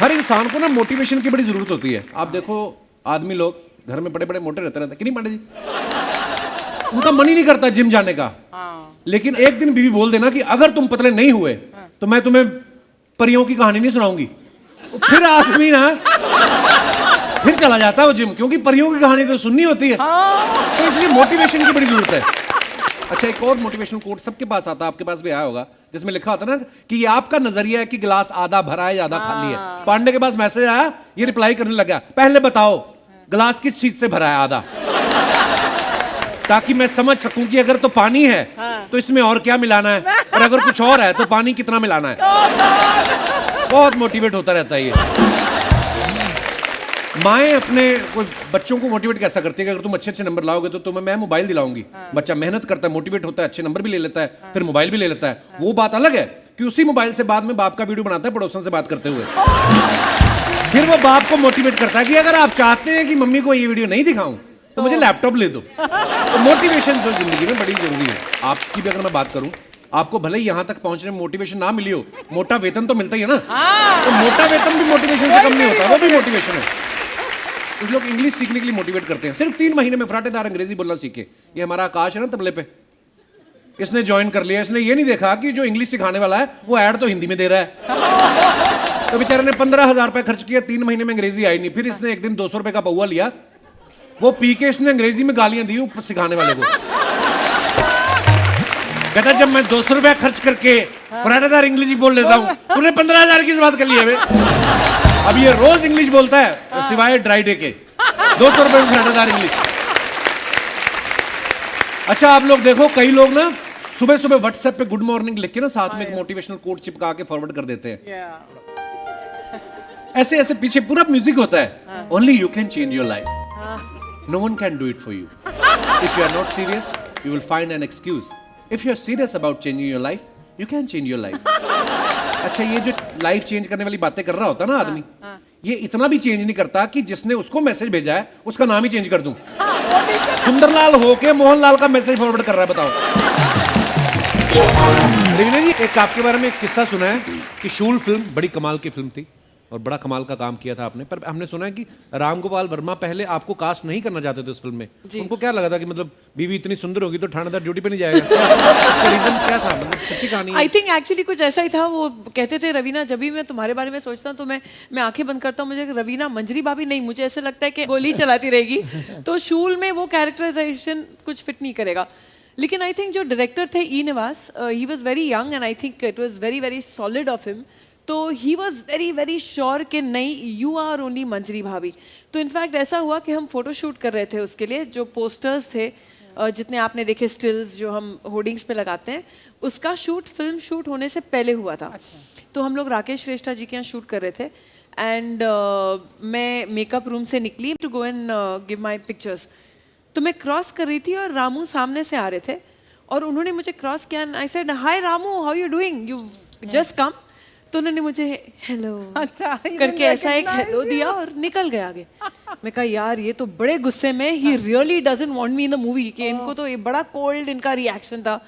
हर इंसान को ना मोटिवेशन की बड़ी जरूरत होती है। आप देखो आदमी लोग घर में बड़े बड़े मोटे रहते रहते, कि नहीं पांडे जी? उनका मन ही नहीं करता जिम जाने का। लेकिन एक दिन बीवी बोल देना कि अगर तुम पतले नहीं हुए तो मैं तुम्हें परियों की कहानी नहीं सुनाऊंगी। फिर आदमी ना फिर चला जाता है वो जिम, क्योंकि परियों की कहानी तो सुननी होती है। तो इसलिए मोटिवेशन की बड़ी जरूरत है। अच्छा, एक और मोटिवेशनल कोट सबके पास आता है, आपके पास भी आया होगा, जिसमें लिखा होता है ना कि ये आपका नजरिया है कि गिलास आधा भरा है या आधा खाली है। पांडे के पास मैसेज आया, ये रिप्लाई करने लगा, पहले बताओ गिलास किस चीज से भरा है आधा, ताकि मैं समझ सकूं कि अगर तो पानी है तो इसमें और क्या मिलाना है, और अगर कुछ और है तो पानी कितना मिलाना है। बहुत मोटिवेट होता रहता है ये। माएँ अपने बच्चों को मोटिवेट कैसा करती है कि अगर तुम अच्छे अच्छे नंबर लाओगे तो तुम्हें मैं मोबाइल दिलाऊंगी। बच्चा मेहनत करता है, मोटिवेट होता है, अच्छे नंबर भी ले लेता है, फिर मोबाइल भी ले लेता है। वो बात अलग है कि उसी मोबाइल से बाद में बाप का वीडियो बनाता है पड़ोसन से बात करते हुए। फिर वो बाप को मोटिवेट करता है कि अगर आप चाहते हैं कि मम्मी को ये वीडियो नहीं दिखाऊं तो मुझे लैपटॉप ले दो। तो मोटिवेशन जो जिंदगी में बड़ी जरूरी है। आपकी भी अगर मैं बात करूं, आपको भले ही यहां तक पहुंचने में मोटिवेशन ना मिली हो, मोटा वेतन तो मिलता ही है ना। तो मोटा वेतन भी मोटिवेशन से कम नहीं होता, वो भी मोटिवेशन है। कुछ लोग इंग्लिश सीखने के लिए मोटिवेट करते हैं, सिर्फ 3 महीने में फराटेदार अंग्रेजी बोलना सीखे। ये हमारा आकाश है ना तबले पे, इसने ज्वाइन कर लिया। इसने ये नहीं देखा कि जो इंग्लिश सिखाने वाला है वो ऐड तो हिंदी में दे रहा है। तो बेचारे ने 15,000 रुपए खर्च किया, 3 महीने में अंग्रेजी आई नहीं। फिर इसने एक दिन 200 रुपए का पौवा लिया, वो पी के इसने अंग्रेजी में गालियां दी सिखाने वाले को। कहता जब मैं 200 रुपया खर्च करके फराटेदार इंग्लिश बोल लेता हूँ, तूने 15,000 की बात कर ली है। अब ये रोज इंग्लिश बोलता है सिवाय ड्राई डे के। 200 रुपए में फराटेदार इंग्लिश। अच्छा, आप लोग देखो, कई लोग ना सुबह सुबह व्हाट्सएप पे गुड मॉर्निंग लिख के ना साथ में एक मोटिवेशनल कोट चिपका के फॉरवर्ड कर देते हैं। ऐसे ऐसे पीछे पूरा म्यूजिक होता है। Only you can change your life, no one can do it for you. If you are not serious you will find an excuse. If you are serious about changing your life you can change your life. अच्छा, ये जो life change करने वाली बातें कर रहा होता ना आदमी, ये इतना भी चेंज नहीं करता कि जिसने उसको मैसेज भेजा है उसका नाम ही चेंज कर दूं। सुंदरलाल होके मोहनलाल का मैसेज फॉरवर्ड कर रहा है, बताओ। लेकिन जी एक आपके बारे में एक किस्सा सुना है कि शूल फिल्म बड़ी कमाल की फिल्म थी और बड़ा कमाल का काम किया था आपने, पर हमने सुना है कि रामगोपाल वर्मा पहले आपको कास्ट नहीं करना चाहते थे उस फिल्म में। उनको क्या लगा था कि मतलब बीवी इतनी सुंदर होगी तो थानेदार ड्यूटी पे नहीं जाएगा? उसका रीजन क्या था? मतलब सच्ची कहानी है। आई थिंक एक्चुअली कुछ ऐसा ही था। वो कहते थे रवीना, जब भी मैं तुम्हारे बारे में सोचता हूँ तो मैं आंखें बंद करता हूँ, मुझे रवीना मंजरी भाभी नहीं, मुझे ऐसा लगता है कि गोली चलाती रहेगी। तो शूल में वो कैरेक्टराइजेशन कुछ फिट नहीं करेगा। लेकिन आई थिंक जो डायरेक्टर थे E Nivas, he was very young and I think it was very very solid of him. तो he was very very sure कि नहीं, यू आर ओनली मंजरी भाभी। तो इनफैक्ट ऐसा हुआ कि हम फोटो शूट कर रहे थे उसके लिए, जो पोस्टर्स थे जितने आपने देखे, स्टिल्स जो हम होर्डिंग्स पे लगाते हैं, उसका शूट फिल्म शूट होने से पहले हुआ था। तो हम लोग राकेश श्रेष्ठा जी के यहाँ शूट कर रहे थे एंड मैं मेकअप रूम से निकली to go and give my pictures. तो मैं क्रॉस कर रही थी और रामू सामने से आ रहे थे और उन्होंने मुझे क्रॉस किया and I said hi Ramu, how you doing, you just come. तो उन्होंने मुझे हेलो करके ऐसा एक हेलो दिया और निकल गया आगे। मैं कहा यार ये तो बड़े गुस्से में, he really doesn't want me in the movie, कि इनको तो ये बड़ा कोल्ड इनका रिएक्शन था।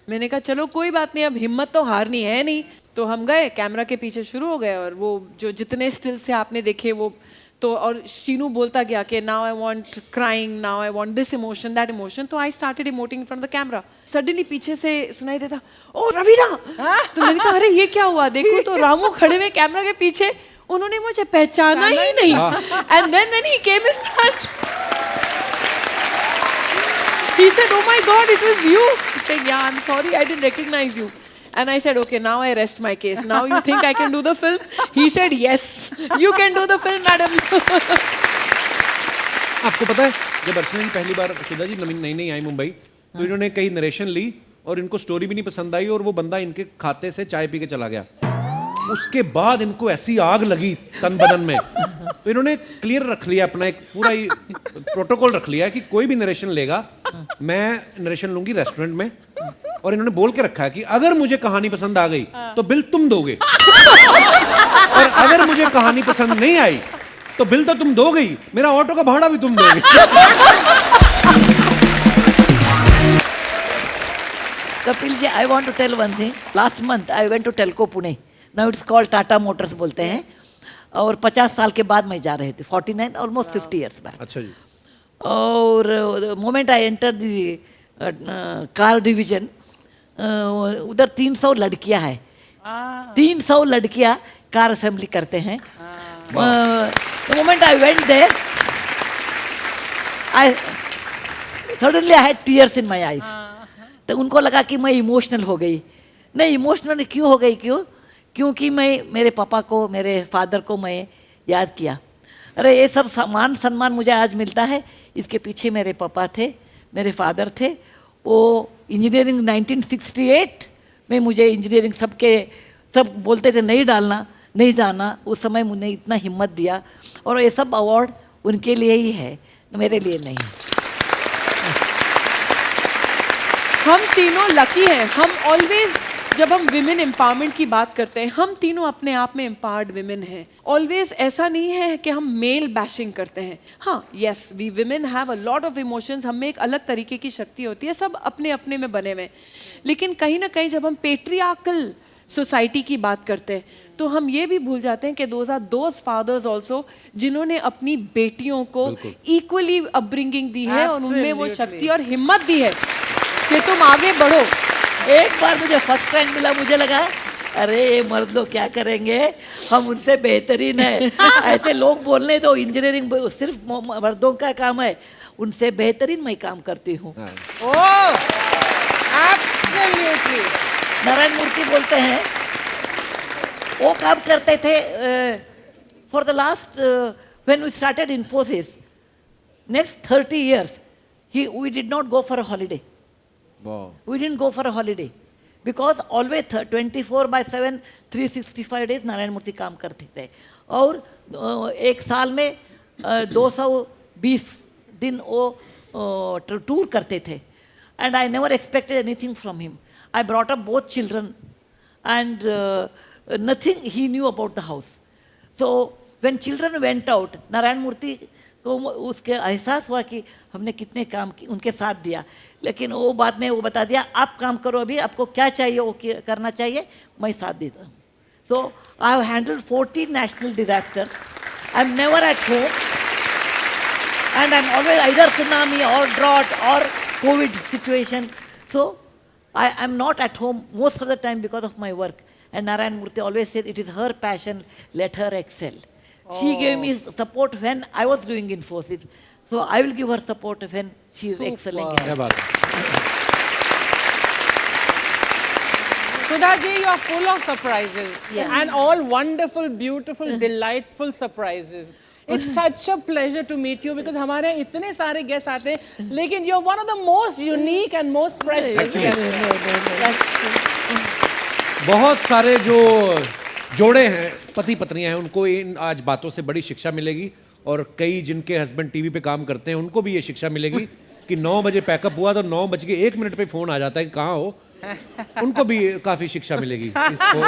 मैंने कहा चलो कोई बात नहीं, अब हिम्मत तो हारनी है नहीं। तो हम गए, कैमरा के पीछे शुरू हो गए और वो जो जितने स्टिल्स से आपने देखे वो तो, और शीनू बोलता गया कि now I want crying, now I want this emotion, that emotion. तो I started emoting in front the camera. Suddenly पीछे से सुनाई देता ओ रवीना। तो मैंने कहा अरे ये क्या हुआ, देखो तो रामू खड़े हुए कैमरा के पीछे, उन्होंने मुझे पहचाना ही नहीं। And then when he came in front he said oh my god it was you. He said yeah I'm sorry I didn't recognize you. And I said, okay, now I rest my case. Now you think I can do the film? He said, yes, you can do the film, madam. आपको पता है जब अर्चना जी पहली बार सुधा जी नई नई आई मुंबई, तो इन्होंने कई नरेशन ली और इनको स्टोरी भी नहीं पसंद आई और वो बंदा इनके खाते से चाय पी के चला गया। उसके बाद इनको ऐसी आग लगी तन बदन में, तो इन्होंने क्लियर रख लिया अपना एक पूरा ही प्रोटोकॉल रख लिया कि कोई भी नरेशन लेगा, मैं नरेशन लूंगी रेस्टोरेंट में, और इन्होंने बोल के रखा है कि अगर मुझे कहानी पसंद आ गई तो बिल तुम दोगे, और अगर मुझे कहानी पसंद नहीं आई तो बिल तो तुम दोगे ही, मेरा ऑटो का भाड़ा भी तुम दोगे। Kapil ji, I want to tell one thing. Last month I went to Telco Pune. Now it's called Tata Motors बोलते हैं. और 50 साल के बाद मैं जा रही थी, 49 ऑलमोस्ट 50 ईयर्स बैक। अच्छा जी। और moment I enter the car division, उधर 300 लड़कियां हैं, 300 लड़कियां कार असेंबली करते हैं। The moment I went there, I suddenly I had tears in my eyes. तो उनको लगा कि मैं इमोशनल हो गई। नहीं, इमोशनल क्यों हो गई? क्योंकि मैं मेरे पापा को, मेरे फादर को मैं याद किया। अरे ये सब मान सम्मान मुझे आज मिलता है, इसके पीछे मेरे पापा थे, मेरे फादर थे। वो इंजीनियरिंग 1968 में मुझे इंजीनियरिंग सब बोलते थे नहीं डालना, उस समय मुझे इतना हिम्मत दिया। और ये सब अवार्ड उनके लिए ही है, मेरे लिए नहीं। हम तीनों लकी हैं। हम ऑलवेज जब हम विमेन एम्पावरमेंट की बात करते हैं, हम तीनों अपने आप में एम्पावर्ड विमेन हैं। ऑलवेज ऐसा नहीं है कि हम मेल बैशिंग करते हैं। हाँ, yes, we women have a lot of emotions, हम में एक अलग तरीके की शक्ति होती है, सब अपने अपने में बने हुए हैं। लेकिन कहीं ना कहीं जब हम पेट्रियार्कल सोसाइटी की बात करते हैं तो हम ये भी भूल जाते हैं कि दोज फादर्स ऑल्सो जिन्होंने अपनी बेटियों को इक्वली अपब्रिंगिंग दी है और उनमें वो शक्ति और हिम्मत दी है कि तुम आगे बढ़ो। एक बार मुझे फर्स्ट रैंक मिला, मुझे लगा अरे ये मर्द लोग क्या करेंगे, हम उनसे बेहतरीन है। ऐसे लोग बोलने दो, इंजीनियरिंग सिर्फ मर्दों का काम है, उनसे बेहतरीन मैं काम करती हूँ। नारायण मूर्ति बोलते हैं वो काम करते थे for the last when we started Infosys, next 30 years we did not go for a holiday. Wow. We didn't go for a holiday because always 24/7 365 days Narayan मूर्ति काम करते थे। और एक साल में 220 दिन वो टूर करते थे। And I never expected anything from him. I brought up both children and nothing he knew about the house. So when children went out, Narayan मूर्ति को उसके एहसास हुआ कि हमने कितने काम उनके साथ दिया। लेकिन वो बाद में वो बता दिया, आप काम करो, अभी आपको क्या चाहिए वो करना चाहिए, मैं साथ देता हूँ। So I have handled 14 national disasters. I'm never at home and I'm always either tsunami or drought or COVID situation. So I am not at home most of the time because of my work. And Narayan Murthy always says it is her passion, let her excel. She gave me support when I was doing Infosys. So I will give her support when she is excelling. क्या बात है। Sudha ji, you are full of surprises. Yeah. And all wonderful, beautiful, delightful surprises. It's such a pleasure to meet you because हमारे इतने सारे guests आते हैं, लेकिन you're one of the most unique and most precious. बहुत सारे जो जोड़े हैं, पति पत्नियां हैं, उनको इन आज बातों से बड़ी शिक्षा मिलेगी। और कई जिनके हस्बैंड टीवी पे काम करते हैं उनको भी ये शिक्षा मिलेगी कि 9 बजे पैकअप हुआ तो 9:01 पे फोन आ जाता है कि कहाँ हो। उनको भी काफी शिक्षा मिलेगी इसको।